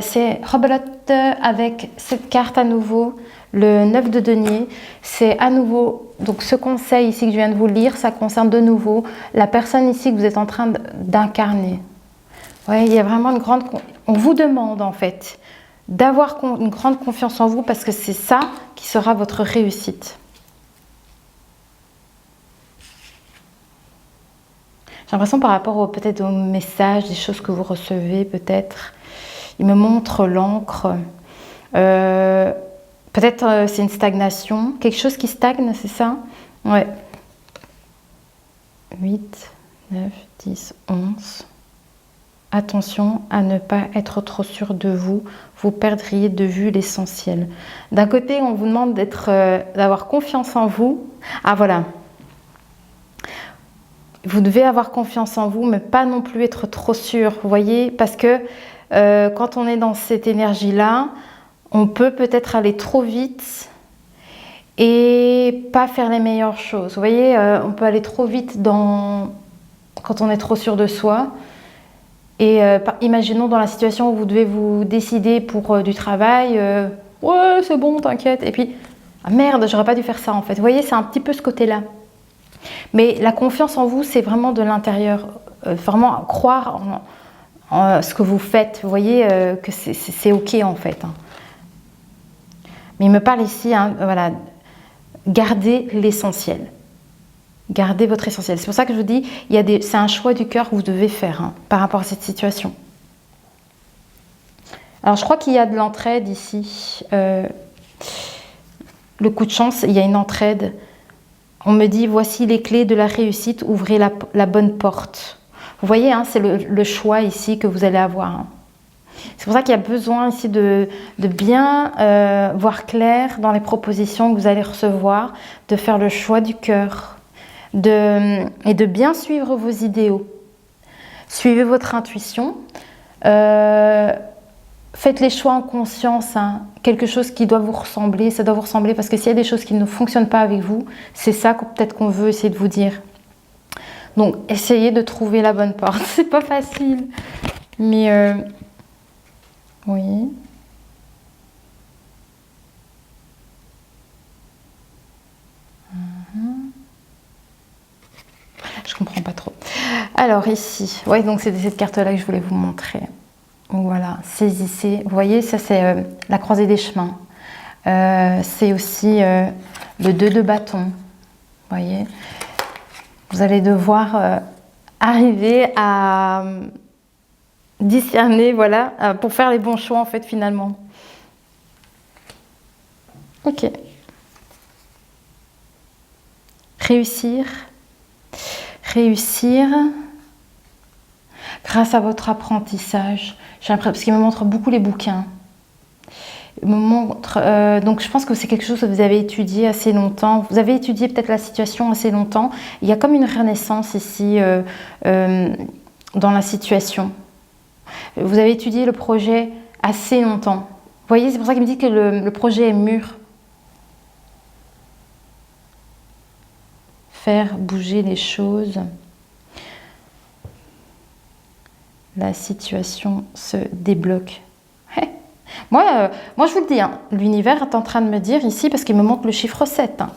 C'est rebelote avec cette carte à nouveau, le 9 de denier. C'est à nouveau, donc ce conseil ici que je viens de vous lire, ça concerne de nouveau la personne ici que vous êtes en train d'incarner. Oui, il y a vraiment une grande... On vous demande en fait d'avoir une grande confiance en vous parce que c'est ça qui sera votre réussite. J'ai l'impression par rapport peut-être aux messages, des choses que vous recevez peut-être, il me montre l'encre. Peut-être c'est une stagnation, quelque chose qui stagne, c'est ça? Ouais. 8, 9, 10, 11... Attention à ne pas être trop sûr de vous, vous perdriez de vue l'essentiel. D'un côté, on vous demande d'avoir confiance en vous. Ah voilà. Vous devez avoir confiance en vous, mais pas non plus être trop sûr, vous voyez, parce que quand on est dans cette énergie-là, on peut-être aller trop vite et pas faire les meilleures choses. Vous voyez, on peut aller trop vite quand on est trop sûr de soi. Et imaginons dans la situation où vous devez vous décider pour du travail, ouais c'est bon, t'inquiète, et puis ah merde, j'aurais pas dû faire ça en fait. Vous voyez, c'est un petit peu ce côté-là. Mais la confiance en vous, c'est vraiment de l'intérieur, vraiment croire en ce que vous faites. Vous voyez que c'est ok en fait. Hein. Mais il me parle ici, hein, voilà, gardez l'essentiel. Gardez votre essentiel. C'est pour ça que je vous dis, c'est un choix du cœur que vous devez faire hein, par rapport à cette situation. Alors, je crois qu'il y a de l'entraide ici. Le coup de chance, il y a une entraide. On me dit, voici les clés de la réussite, ouvrez la bonne porte. Vous voyez, hein, c'est le choix ici que vous allez avoir. Hein. C'est pour ça qu'il y a besoin ici de bien voir clair dans les propositions que vous allez recevoir, de faire le choix du cœur et de bien suivre vos idéaux. Suivez votre intuition. Faites les choix en conscience. Hein. Quelque chose qui doit vous ressembler, ça doit vous ressembler parce que s'il y a des choses qui ne fonctionnent pas avec vous, c'est ça peut-être qu'on veut essayer de vous dire. Donc, essayez de trouver la bonne porte. C'est pas facile. Mais, oui. Je comprends pas trop. Alors, ici. Oui, donc c'est cette carte-là que je voulais vous montrer. Donc, voilà. Saisissez. Vous voyez, ça, c'est la croisée des chemins. C'est aussi le 2 de bâton. Vous voyez. Vous allez devoir arriver à discerner, voilà, pour faire les bons choix, en fait, finalement. Ok. Réussir. Réussir grâce à votre apprentissage. J'ai l'impression, parce qu'il me montre beaucoup les bouquins. Il me montre, donc je pense que c'est quelque chose que vous avez étudié assez longtemps. Vous avez étudié peut-être la situation assez longtemps. Il y a comme une renaissance ici dans la situation. Vous avez étudié le projet assez longtemps. Vous voyez, c'est pour ça qu'il me dit que le projet est mûr. Faire bouger les choses. La situation se débloque. Moi, je vous le dis, hein, l'univers est en train de me dire ici, parce qu'il me montre le chiffre 7. Hein.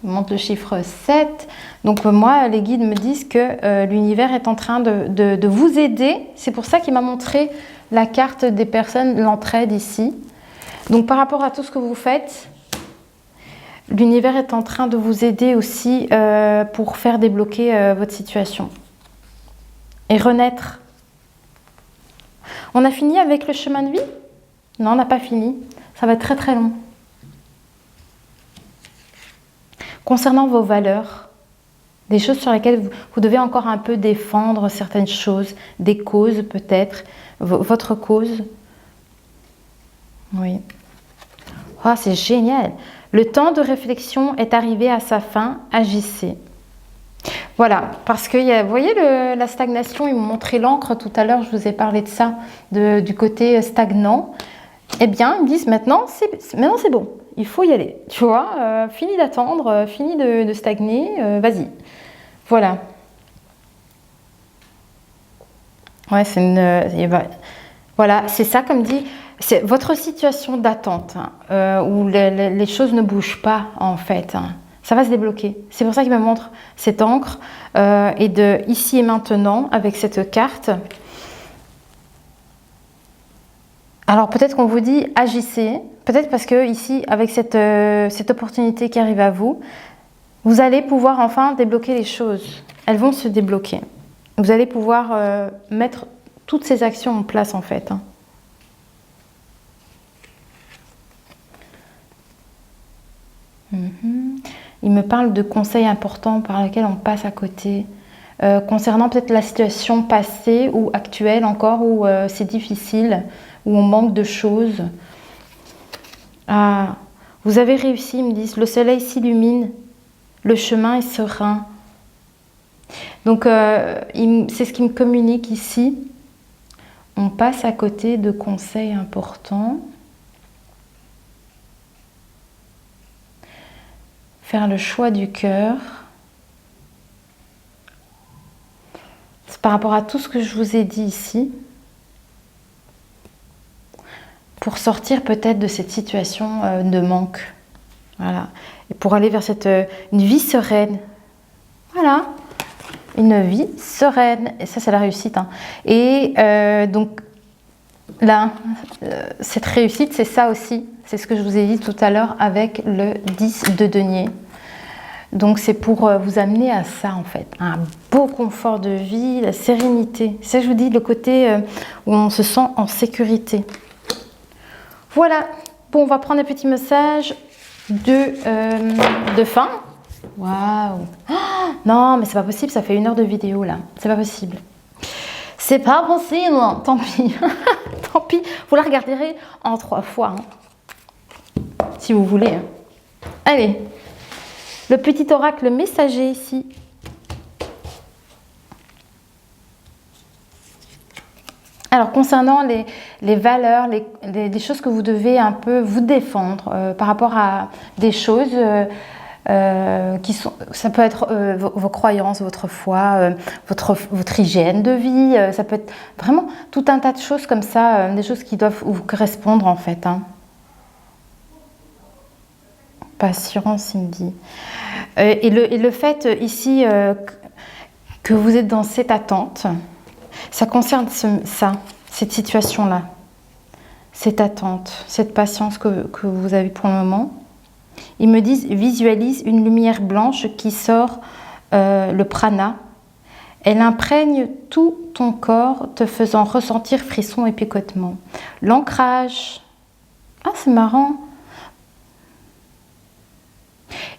Il me montre le chiffre 7. Donc moi, les guides me disent que l'univers est en train de vous aider. C'est pour ça qu'il m'a montré la carte des personnes, l'entraide ici. Donc par rapport à tout ce que vous faites, l'univers est en train de vous aider aussi pour faire débloquer votre situation. Et renaître. On a fini avec le chemin de vie? Non, on n'a pas fini. Ça va être très très long. Concernant vos valeurs, des choses sur lesquelles vous devez encore un peu défendre certaines choses, des causes peut-être, votre cause. Oui. Oh, c'est génial. Le temps de réflexion est arrivé à sa fin, agissez. Voilà, parce que vous voyez la stagnation, il me montrait l'encre tout à l'heure, je vous ai parlé de ça, du côté stagnant. Eh bien, ils me disent maintenant c'est bon, il faut y aller. Tu vois, fini d'attendre, fini de stagner, vas-y. Voilà. Ouais, voilà, c'est ça comme dit, c'est votre situation d'attente, hein, où les choses ne bougent pas en fait. Hein. Ça va se débloquer. C'est pour ça qu'il me montre cette encre et de ici et maintenant avec cette carte. Alors peut-être qu'on vous dit agissez, peut-être parce que ici avec cette opportunité qui arrive à vous, vous allez pouvoir enfin débloquer les choses. Elles vont se débloquer. Vous allez pouvoir mettre toutes ces actions en place en fait. Hein. Il me parle de conseils importants par lesquels on passe à côté, concernant peut-être la situation passée ou actuelle encore, où c'est difficile, où on manque de choses. Ah, vous avez réussi, ils me disent, le soleil s'illumine, le chemin est serein. Donc, c'est ce qui me communique ici. On passe à côté de conseils importants. Faire le choix du cœur. C'est par rapport à tout ce que je vous ai dit ici. Pour sortir peut-être de cette situation de manque. Voilà. Et pour aller vers une vie sereine. Voilà. Une vie sereine. Et ça, c'est la réussite. Hein. Et donc, là, cette réussite, c'est ça aussi. C'est ce que je vous ai dit tout à l'heure avec le 10 de denier. Donc, c'est pour vous amener à ça, en fait. Un beau confort de vie, la sérénité. C'est ça que je vous dis, le côté où on se sent en sécurité. Voilà. Bon, on va prendre un petit message de fin. Waouh! Oh, non, mais c'est pas possible, ça fait 1 heure de vidéo là. C'est pas possible. C'est pas possible, tant pis. Tant pis, vous la regarderez en 3 fois. Hein. Si vous voulez. Hein. Allez, le petit oracle messager ici. Alors, concernant les valeurs, les choses que vous devez un peu vous défendre par rapport à des choses qui sont, ça peut être vos croyances, votre foi, votre hygiène de vie, ça peut être vraiment tout un tas de choses comme ça, des choses qui doivent vous correspondre en fait. Hein. Patience, il me dit. Et le fait ici que vous êtes dans cette attente, ça concerne cette situation-là, cette attente, cette patience que vous avez pour le moment. Ils me disent, visualise une lumière blanche qui sort le prana. Elle imprègne tout ton corps, te faisant ressentir frissons et picotements. L'ancrage. Ah, c'est marrant.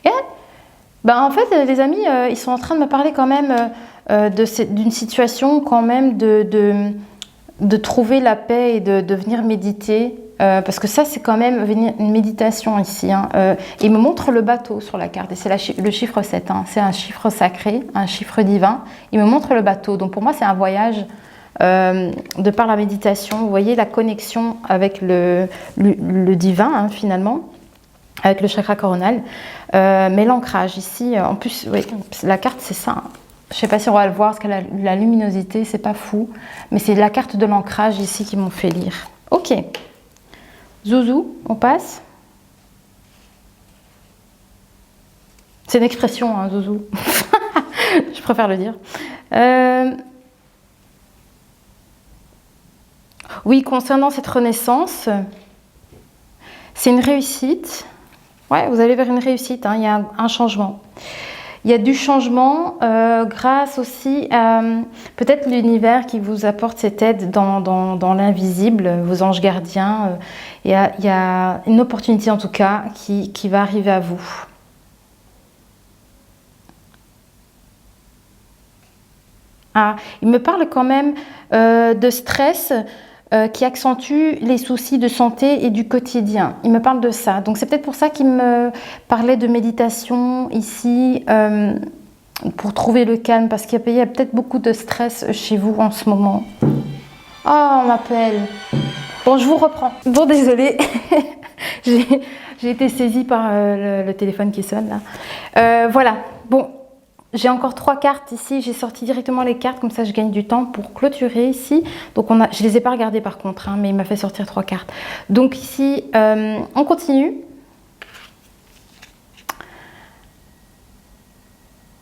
Et, ben, en fait, les amis, ils sont en train de me parler quand même d'une situation quand même de trouver la paix et de venir méditer. Parce que ça, c'est quand même une méditation ici. Hein. Il me montre le bateau sur la carte. Et c'est le chiffre 7. Hein. C'est un chiffre sacré, un chiffre divin. Il me montre le bateau. Donc pour moi, c'est un voyage de par la méditation. Vous voyez la connexion avec le divin, hein, finalement, avec le chakra coronal. Mais l'ancrage ici, en plus, oui, la carte, c'est ça. Hein. Je ne sais pas si on va le voir, parce que la luminosité, c'est pas fou. Mais c'est la carte de l'ancrage ici qui m'ont fait lire. Ok. Zouzou, on passe. C'est une expression, hein, Zouzou. Je préfère le dire. Oui, concernant cette renaissance, c'est une réussite. Ouais, vous allez vers une réussite, hein, il y a un changement. Il y a du changement grâce aussi à peut-être l'univers qui vous apporte cette aide dans l'invisible, vos anges gardiens. Il y a une opportunité en tout cas qui va arriver à vous. Ah, il me parle quand même de stress qui accentue les soucis de santé et du quotidien. Il me parle de ça. Donc c'est peut-être pour ça qu'il me parlait de méditation ici, pour trouver le calme, parce qu'il y a peut-être beaucoup de stress chez vous en ce moment. Oh, on m'appelle. Bon, je vous reprends. Bon, désolée. J'ai été saisie par le téléphone qui sonne là. Voilà. Bon. J'ai encore 3 cartes ici, j'ai sorti directement les cartes, comme ça je gagne du temps pour clôturer ici. Donc je ne les ai pas regardées par contre, hein, mais il m'a fait sortir 3 cartes. Donc ici, on continue.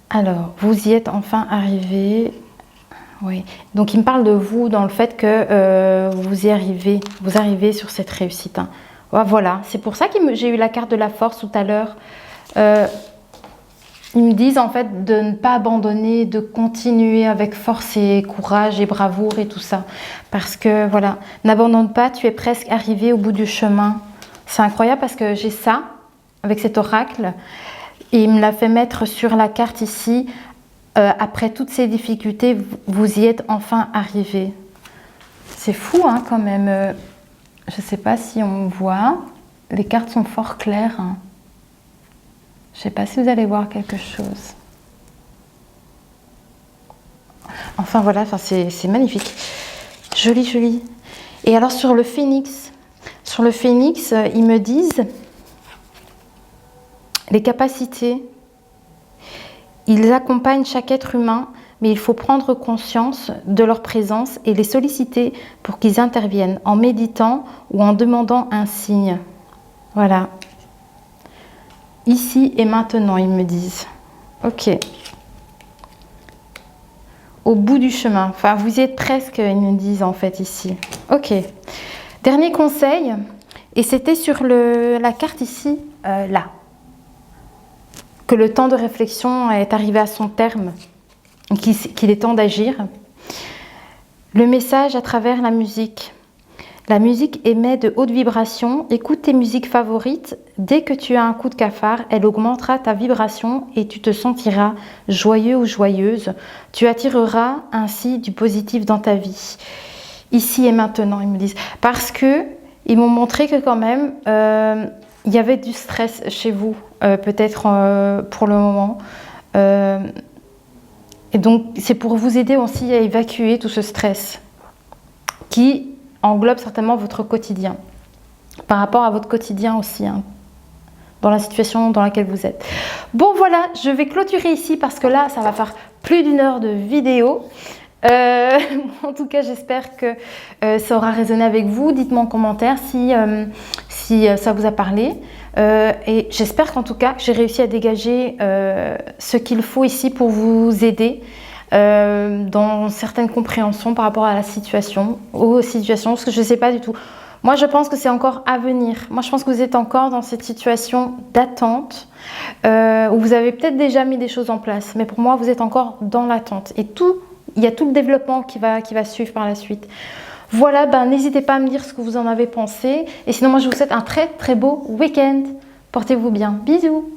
Alors, vous y êtes enfin arrivé. Oui. Donc il me parle de vous dans le fait que vous y arrivez, vous arrivez sur cette réussite. Hein. Voilà, c'est pour ça que j'ai eu la carte de la force tout à l'heure. Ils me disent en fait de ne pas abandonner, de continuer avec force et courage et bravoure et tout ça. Parce que voilà, n'abandonne pas, tu es presque arrivé au bout du chemin. C'est incroyable parce que j'ai ça avec cet oracle. Et il me l'a fait mettre sur la carte ici. Après toutes ces difficultés, vous y êtes enfin arrivé. C'est fou hein, quand même. Je ne sais pas si on voit. Les cartes sont fort claires. Hein. Je ne sais pas si vous allez voir quelque chose. Enfin voilà, c'est magnifique. Joli, joli. Et alors sur le phénix, ils me disent les capacités. Ils accompagnent chaque être humain, mais il faut prendre conscience de leur présence et les solliciter pour qu'ils interviennent en méditant ou en demandant un signe. Voilà. Ici et maintenant, ils me disent. Ok. Au bout du chemin. Enfin, vous y êtes presque, ils me disent en fait ici. Ok. Dernier conseil. Et c'était sur la carte ici, là. Que le temps de réflexion est arrivé à son terme. Qu'il est temps d'agir. Le message à travers la musique. La musique émet de hautes vibrations. Écoute tes musiques favorites. Dès que tu as un coup de cafard, elle augmentera ta vibration et tu te sentiras joyeux ou joyeuse. Tu attireras ainsi du positif dans ta vie. Ici et maintenant, ils me disent. Parce que ils m'ont montré que quand même, il y avait du stress chez vous, peut-être pour le moment. Et donc, c'est pour vous aider aussi à évacuer tout ce stress qui englobe certainement votre quotidien, par rapport à votre quotidien aussi, hein, dans la situation dans laquelle vous êtes. Bon voilà, je vais clôturer ici parce que là, ça va faire plus d'1 heure de vidéo. En tout cas, j'espère que ça aura résonné avec vous. Dites-moi en commentaire si ça vous a parlé. Et j'espère qu'en tout cas, j'ai réussi à dégager ce qu'il faut ici pour vous aider dans certaines compréhensions par rapport à la situation, aux situations, parce que je ne sais pas du tout. Moi, je pense que c'est encore à venir. Moi, je pense que vous êtes encore dans cette situation d'attente où vous avez peut-être déjà mis des choses en place. Mais pour moi, vous êtes encore dans l'attente. Et il y a tout le développement qui va suivre par la suite. Voilà, n'hésitez pas à me dire ce que vous en avez pensé. Et sinon, moi, je vous souhaite un très, très beau week-end. Portez-vous bien. Bisous.